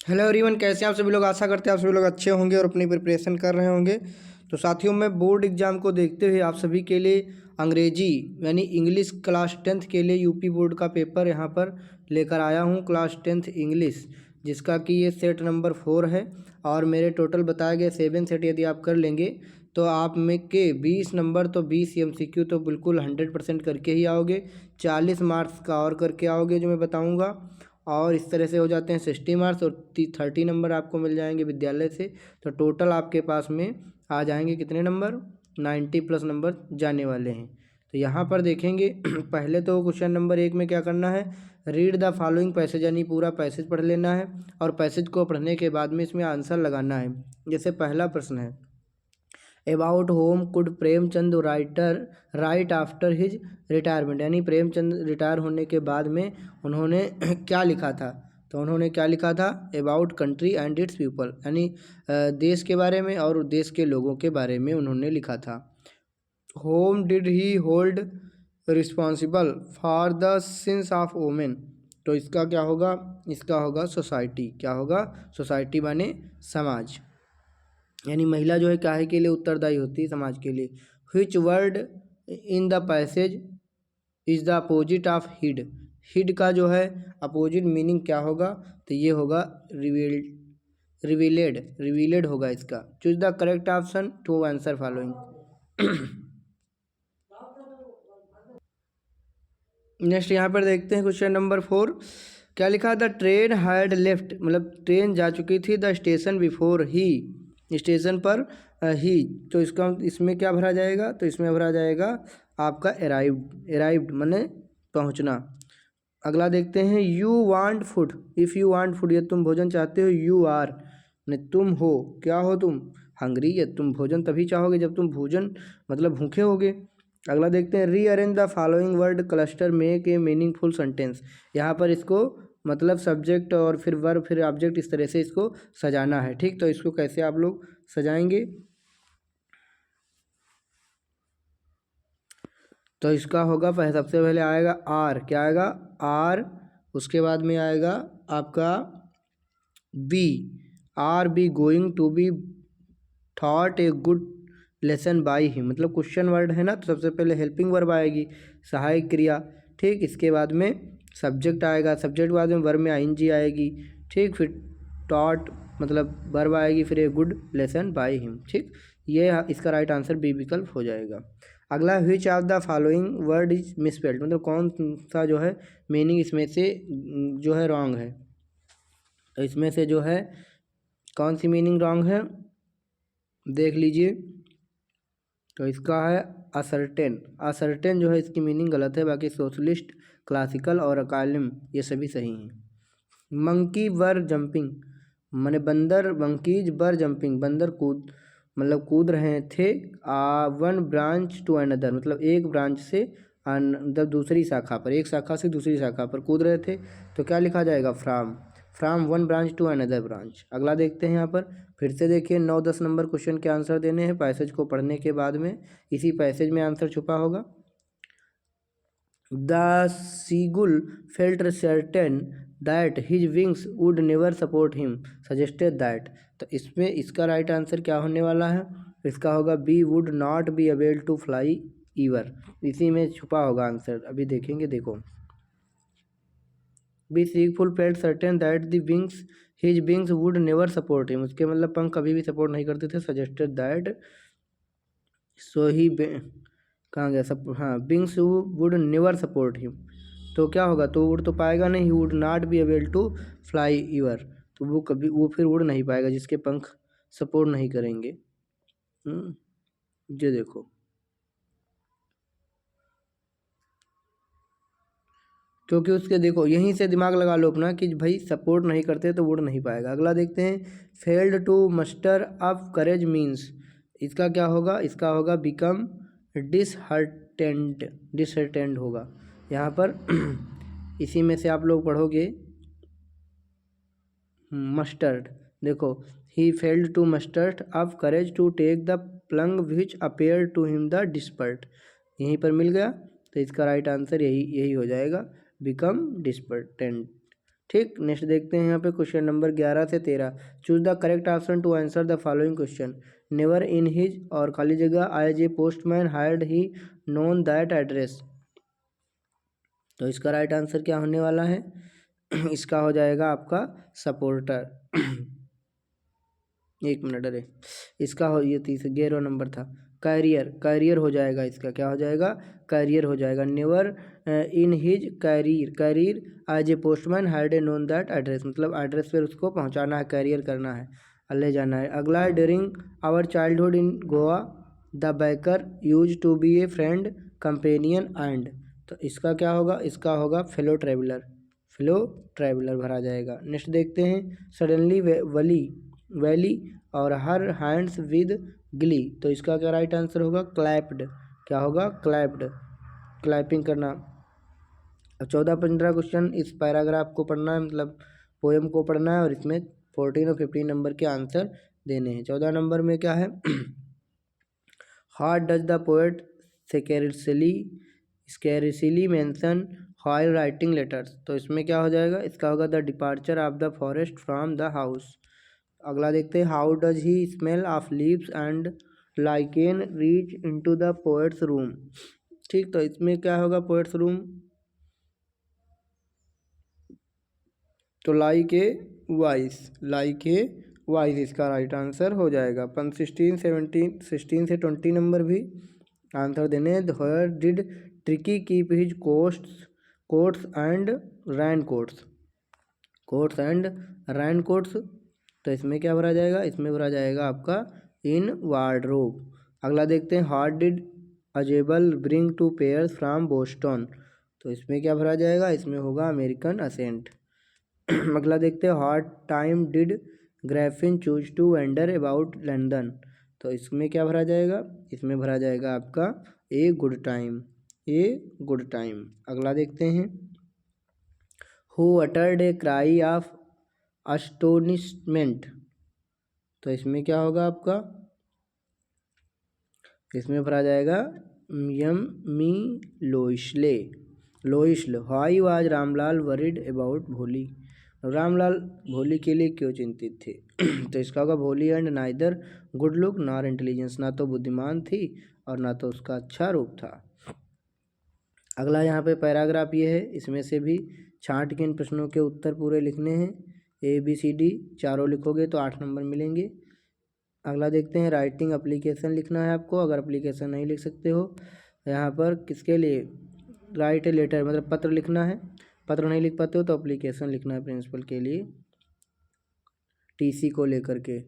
Hello everyone, कैसे हैं आप सभी लोग। आशा करते हैं आप सभी लोग अच्छे होंगे और अपनी प्रिपरेशन कर रहे होंगे। तो साथियों, मैं बोर्ड एग्जाम को देखते हुए आप सभी के लिए अंग्रेजी यानी इंग्लिश क्लास 10th के लिए यूपी बोर्ड का पेपर यहाँ पर लेकर आया हूँ। क्लास 10th इंग्लिश, जिसका कि ये सेट नंबर 4 है और मेरे टोटल बताए गए 7 सेट यदि आप कर लेंगे तो आप में के 20 नंबर तो 20 MCQ तो बिल्कुल 100% करके ही आओगे। 40 मार्क्स का और करके आओगे जो मैं बताऊँगा, और इस तरह से हो जाते हैं 60 मार्क्स और 30 नंबर आपको मिल जाएंगे विद्यालय से। तो टोटल आपके पास में आ जाएंगे कितने नंबर, 90+ नंबर जाने वाले हैं। तो यहाँ पर देखेंगे पहले तो क्वेश्चन नंबर 1 में क्या करना है, रीड द फॉलोइंग पैसेज, यानी पूरा पैसेज पढ़ लेना है और पैसेज को पढ़ने के बाद में इसमें आंसर लगाना है। जैसे पहला प्रश्न है, about home could Premchand right after his retirement, यानी प्रेमचंद रिटायर होने के बाद में उन्होंने क्या लिखा था। तो उन्होंने क्या लिखा था, about country and it's people, यानी देश के बारे में और देश के लोगों के बारे में उन्होंने लिखा था। Home did he hold responsible for the sins of women, तो इसका क्या होगा, इसका होगा सोसाइटी। क्या होगा, सोसाइटी माने समाज, यानी महिला जो है काहे के लिए उत्तरदायी होती है, समाज के लिए। Which word in the passage is the opposite of hid, hid का जो है अपोजिट मीनिंग क्या होगा, तो ये होगा रिवीलेड होगा इसका। Choose the correct option to answer following. Next यहाँ पर देखते हैं क्वेश्चन नंबर 4, क्या लिखा, द ट्रेन हैड लेफ्ट, मतलब ट्रेन जा चुकी थी, द स्टेशन बिफोर ही, स्टेशन पर ही, तो इसका इसमें क्या भरा जाएगा, तो इसमें भरा जाएगा आपका अराइव्ड माने पहुंचना। अगला देखते हैं, you want food, if you want food, ये तुम भोजन चाहते हो, यू आर ने तुम हो, क्या हो तुम, हंग्री, या तुम भोजन तभी चाहोगे जब तुम भोजन मतलब भूखे होगे। अगला देखते हैं, rearrange the following word cluster make a meaningful sentence, यहाँ पर इसको मतलब सब्जेक्ट और फिर वर्ब फिर ऑब्जेक्ट इस तरह से इसको सजाना है। ठीक, तो इसको कैसे आप लोग सजाएंगे, तो इसका होगा सबसे पहले आएगा आर, क्या आएगा आर, उसके बाद में आएगा आपका B, are B going to be thought a good lesson by him, मतलब क्वेश्चन वर्ड है ना, तो सबसे पहले हेल्पिंग वर्ब आएगी, सहायक क्रिया। ठीक, इसके बाद में सब्जेक्ट आएगा, सब्जेक्ट बाद में वर्ब में आईएनजी आएगी। ठीक, फिर टॉट मतलब वर्ब आएगी, फिर ए गुड लेसन बाय हिम। ठीक, ये इसका राइट आंसर बी विकल्प हो जाएगा। अगला, which of the following word is misspelled, मतलब कौन सा जो है मीनिंग इसमें से जो है रॉन्ग है, तो इसमें से जो है कौन सी मीनिंग रॉन्ग है देख लीजिए। तो इसका है असर्टेन, असर्टेन जो है इसकी मीनिंग गलत है, बाकी सोशलिस्ट, क्लासिकल और अकालिम ये सभी सही हैं। मंकी वर जंपिंग, माने बंदर, मंकीज वर जंपिंग, बंदर कूद मतलब कूद रहे थे, वन ब्रांच टू अनदर, मतलब एक ब्रांच से मतलब दूसरी शाखा पर, एक शाखा से दूसरी शाखा पर कूद रहे थे, तो क्या लिखा जाएगा, from one branch to another branch. अगला देखते हैं यहाँ पर, फिर से देखिए 9-10 नंबर क्वेश्चन के आंसर देने हैं, पैसेज को पढ़ने के बाद में इसी पैसेज में आंसर छुपा होगा। The seagull felt certain that his wings would never support him suggested that, तो इसमें इसका राइट आंसर क्या होने वाला है, इसका होगा he would not be able to fly ever, इसी में छुपा होगा आंसर, अभी देखेंगे। देखो, the seagull felt certain that the wings his wings would never support him, उसके मतलब पंख कभी भी सपोर्ट नहीं करते थे, सजेस्टेड दैट सो ही कहाँ गया सब, हाँ, wings would never support him, तो क्या होगा, तो उड़ तो पाएगा नहीं, he would not be able to fly ever, तो वो कभी वो फिर उड़ नहीं पाएगा जिसके पंख सपोर्ट नहीं करेंगे। ये देखो, क्योंकि उसके देखो यहीं से दिमाग लगा लो अपना कि भाई सपोर्ट नहीं करते तो उड़ नहीं पाएगा। अगला देखते हैं, failed to muster up courage means, इसका क्या होगा, इसका होगा बिकम डिसहर्टेंड होगा यहाँ पर। इसी में से आप लोग पढ़ोगे मस्टर्ड, देखो, he failed to muster up courage to take the plunge which appear to him the desperate, यहीं पर मिल गया, तो इसका राइट आंसर यही हो जाएगा, बिकम डिस्पर्टेंट। ठीक, नेक्स्ट देखते हैं यहाँ पे क्वेश्चन नंबर 11 से 13। Choose the correct option to answer the following question. Never in his और खाली जगह as a postman hired he known that address. तो इसका राइट आंसर क्या होने वाला है? इसका हो जाएगा आपका सपोर्टर। एक मिनट, अरे इसका हो, ये 11 नंबर था। कैरियर, कैरियर हो जाएगा इसका, क्या हो जाएगा? कैरियर हो जाएगा। Never in his career, career as a postman had a known that address, मतलब एड्रेस पर उसको पहुंचाना है, कैरियर करना है, ले जाना है। अगला है during our childhood in Goa the baker use to be a friend companion and. तो इसका क्या होगा? इसका होगा फेलो ट्रेवलर, फेलो ट्रेवलर भरा जाएगा। नेक्स्ट देखते हैं सडनली वली वैली और हर हैंड्स विद ग्ली। तो इसका क्या राइट आंसर होगा? क्लैप्ड, क्या होगा? क्लैप्ड, क्लैपिंग करना। अब 14-15 क्वेश्चन इस पैराग्राफ को पढ़ना है, मतलब पोएम को पढ़ना है, और इसमें 14 और 15 नंबर के आंसर देने हैं। 14 नंबर में क्या है? How does the poet scarcely mention while writing letters. तो इसमें क्या हो जाएगा? इसका होगा the departure of the forest from the house. अगला देखते हैं how does he smell of leaves and lichen reach into the poet's room. ठीक, तो इसमें क्या होगा? पोएट्स रूम, तो लाइक ए वाइस इसका राइट आंसर हो जाएगा। 16, 17, 16 से 20 नंबर भी आंसर देने। Where did tricky keep his coats and ran coats, तो इसमें क्या भरा जाएगा? इसमें भरा जाएगा आपका इन वार्डरोब। अगला देखते हैं how did Isabel bring two pears from Boston. तो इसमें क्या भरा जाएगा? इसमें होगा अमेरिकन असेंट। अगला देखते हैं how time did Griffin choose to wander about London. तो इसमें क्या भरा जाएगा? इसमें भरा जाएगा आपका a good time, a good time. अगला देखते हैं who uttered a cry of astonishment. तो इसमें क्या होगा आपका? इसमें भरा जाएगा यम मी लोइश्ल। Why was Ramlal worried about Bholi. Ramlal भोली के लिए क्यों चिंतित थे? तो इसका होगा भोली and neither good look nor intelligence, ना तो बुद्धिमान थी और ना तो उसका अच्छा रूप था। अगला यहाँ पे पैराग्राफ ये है, इसमें से भी छांट के इन प्रश्नों के उत्तर पूरे लिखने हैं। ABCD चारों लिखोगे तो 8 नंबर मिलेंगे। अगला देखते हैं राइटिंग एप्लीकेशन लिखना है आपको। अगर एप्लीकेशन नहीं लिख सकते हो यहाँ पर किसके लिए? राइट ए लेटर, मतलब पत्र लिखना है। पत्र नहीं लिख पाते हो तो एप्लीकेशन लिखना है प्रिंसिपल के लिए, TC को लेकर के।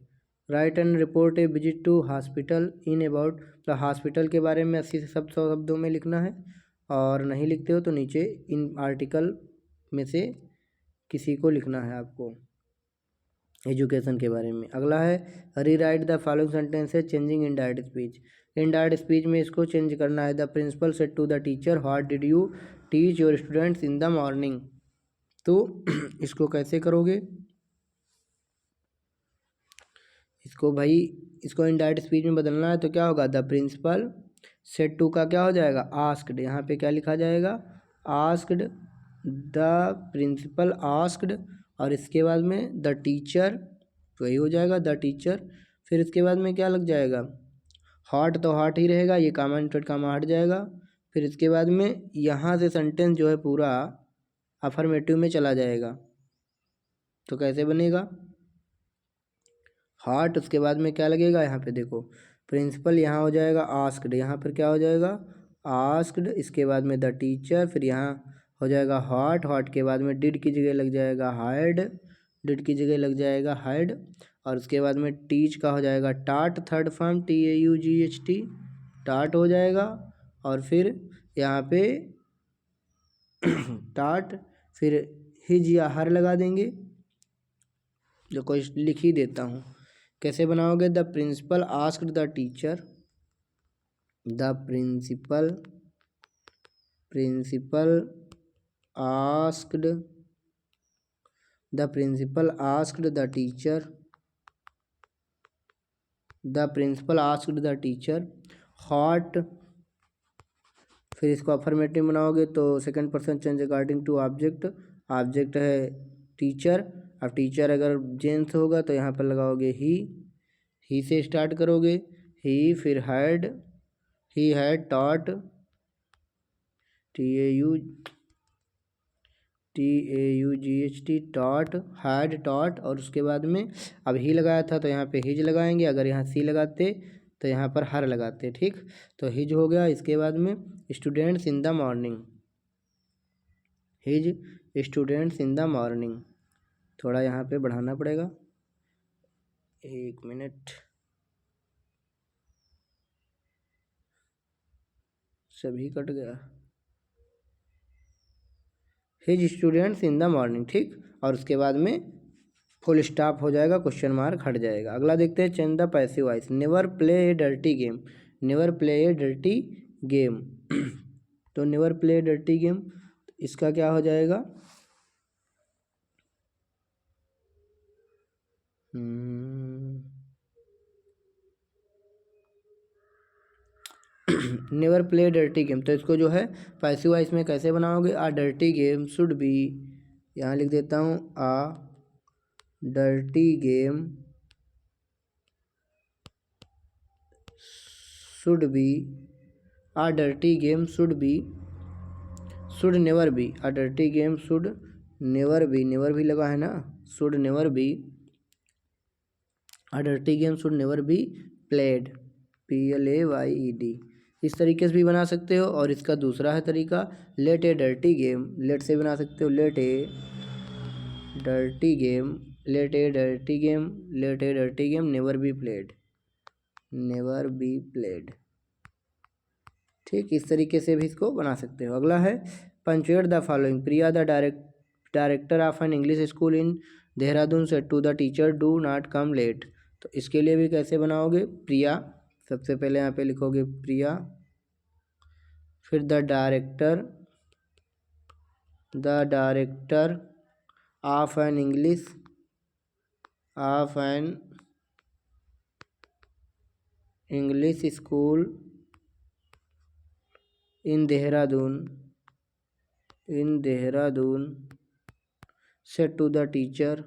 Write and report a visit to hospital in about, तो हॉस्पिटल के बारे में 80 से 100 शब्दों में लिखना है। और नहीं लिखते हो तो नीचे इन आर्टिकल में से किसी को लिखना है आपको एजुकेशन के बारे में। अगला है rewrite the following sentences changing indirect speech. Indirect speech में इसको चेंज करना है। The principal said to the teacher what did you teach your students in the morning. तो इसको कैसे करोगे? इसको भाई, इसको इनडायरेक्ट स्पीच में बदलना है तो क्या होगा? द प्रिंसिपल सेड टू का क्या हो जाएगा? आस्क्ड। यहाँ पे क्या लिखा जाएगा? आस्क्ड, द प्रिंसिपल आस्क्ड, और इसके बाद में द टीचर, वही हो जाएगा द टीचर। फिर इसके बाद में क्या लग जाएगा? हॉट, तो हॉट ही रहेगा, ये कामा इंटरेट कामा हट जाएगा। फिर इसके बाद में यहाँ से सेंटेंस जो है पूरा अफर्मेटिव में चला जाएगा। तो कैसे बनेगा? हॉट, उसके बाद में क्या लगेगा? यहाँ पे देखो प्रिंसिपल, यहाँ हो जाएगा आस्क्ड, यहाँ पर क्या हो जाएगा? आस्क्ड, इसके बाद में द टीचर, फिर यहाँ हो जाएगा हॉट, हॉट के बाद में डिड की जगह लग जाएगा हायर्ड, डिड की जगह लग जाएगा हायर्ड, और उसके बाद में टीच का हो जाएगा टाट, थर्ड फॉर्म TAUGHT, टाट हो जाएगा। और फिर यहाँ पे टाट, फिर हिज या हर लगा देंगे, जो कोई लिख ही देता हूँ। कैसे बनाओगे? The principal asked the teacher, the principal asked the teacher, the principal asked the teacher what. फिर इसको अफर्मेटिव बनाओगे तो second person change according to object, object है टीचर। अब टीचर अगर जेंट्स होगा तो यहाँ पर लगाओगे ही से स्टार्ट करोगे, ही, फिर he had taught, TAUGHT, taught, had taught, और उसके बाद में अब ही लगाया था तो यहाँ पे हिज लगाएंगे। अगर यहाँ सी लगाते तो यहाँ पर हर लगाते। ठीक, तो हिज हो गया। इसके बाद में students in the morning, his students in the morning. थोड़ा यहाँ पे बढ़ाना पड़ेगा, 1 मिनट, सभी कट गया। His students in the morning. ठीक, और उसके बाद में फुल स्टॉप हो जाएगा, क्वेश्चन मार्क हट जाएगा। अगला देखते हैं, change the passive voice. Never play a dirty game, never play a dirty game. तो never play a dirty game, इसका क्या हो जाएगा? नेवर प्ले डर्टी गेम, तो इसको जो है पैसिव वॉइस में कैसे बनाओगे? A dirty game should be, यहाँ लिख देता हूँ, a dirty game should be, a dirty game should be, should never be, a dirty game should never be, never भी लगा है ना, should never be, a dirty game should never be played, PLAYED। इस तरीके से भी बना सकते हो। और इसका दूसरा है तरीका, let a dirty game, let से बना सकते हो, let a dirty game, let a dirty game, let a dirty game never be played, never be played. ठीक, इस तरीके से भी इसको बना सकते हो। अगला है, punctuate the following. Priya the director of an English school in Dehradun said to the teacher do not come late. तो इसके लिए भी कैसे बनाओगे? प्रिया, सबसे पहले यहाँ पे लिखोगे प्रिया, फिर the director of an English school in Dehradun said to the teacher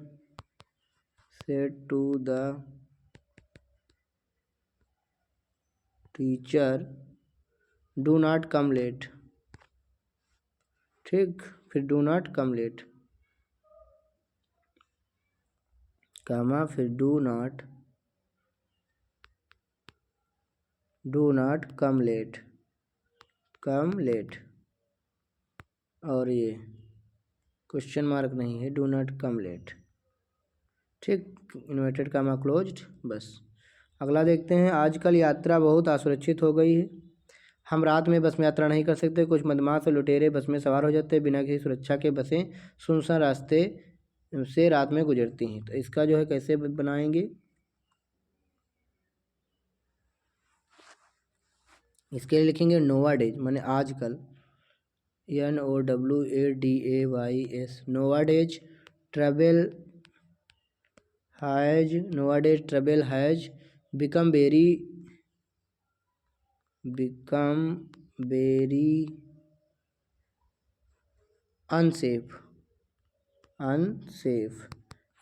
do not come late. ठीक, फिर do not come late, comma, फिर डू नॉट कम लेट, और ये क्वेश्चन मार्क नहीं है, डू नॉट कम लेट। ठीक, इन्वर्टेड कामा क्लोज्ड, बस। अगला देखते हैं, आजकल यात्रा बहुत असुरक्षित हो गई है। हम रात में बस में यात्रा नहीं कर सकते। कुछ बदमाश और लुटेरे बस में सवार हो जाते हैं। बिना किसी सुरक्षा के बसें सुनसान रास्ते से रात में गुजरती हैं। तो इसका जो है कैसे बनाएंगे? इसके लिए लिखेंगे नोवाडेज, माने आजकल, NOWADAYS, nowadays travel has become very unsafe.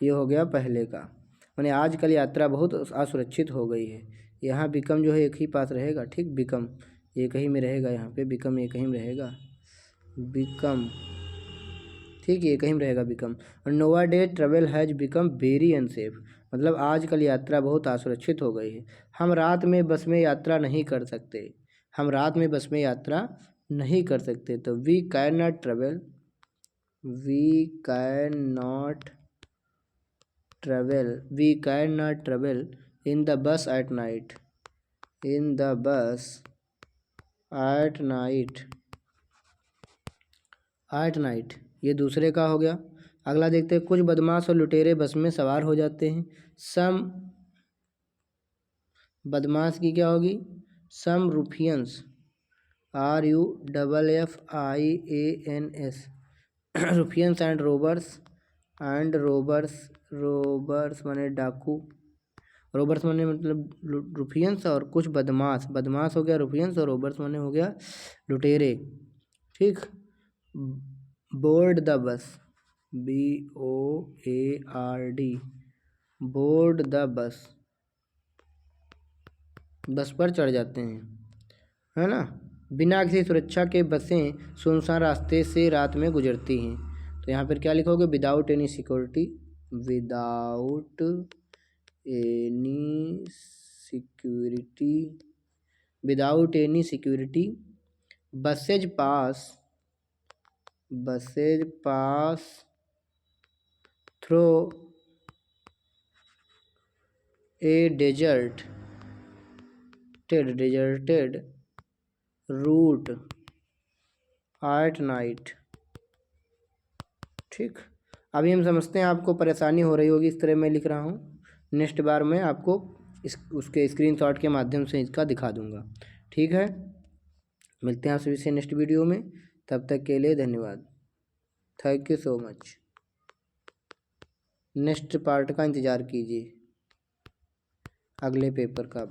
ये हो गया पहले का, माने आजकल यात्रा बहुत असुरक्षित हो गई है। यहाँ बिकम जो है एक ही पास रहेगा। ठीक, बिकम एक ही में रहेगा, यहाँ पे बिकम एक ही में रहेगा, बिकम। ठीक, एक ही में रहेगा बिकम। और nowadays travel has become very unsafe, मतलब आजकल यात्रा बहुत असुरक्षित हो गई है। हम रात में बस में यात्रा नहीं कर सकते, तो we can not travel in the bus at night. ये दूसरे का हो गया। अगला देखते हैं, कुछ बदमाश और लुटेरे बस में सवार हो जाते हैं। सम बदमाश की क्या होगी? सम रूफियंस, RUFFIANS, रूफियंस एंड रोबर्स माने डाकू, रोबर्स माने मतलब रूफियंस, और कुछ बदमाश हो गया रूफियंस, और रोबर्स माने हो गया लुटेरे। ठीक, board the bus, BOARD, board the bus, बस पर चढ़ जाते हैं, है ना। बिना किसी सुरक्षा के बसें सुनसान रास्ते से रात में गुजरती हैं। तो यहाँ पर क्या लिखोगे, without any security, without any security, without any security, buses pass through a deserted route at night. ठीक, अभी हम समझते हैं, आपको परेशानी हो रही होगी इस तरह मैं लिख रहा हूँ। नेक्स्ट बार मैं आपको उसके स्क्रीनशॉट के माध्यम से इसका दिखा दूंगा। ठीक है, मिलते हैं आप सभी से नेक्स्ट वीडियो में, तब तक के लिए धन्यवाद। Thank you so much. Next part का इंतज़ार कीजिए, अगले पेपर का।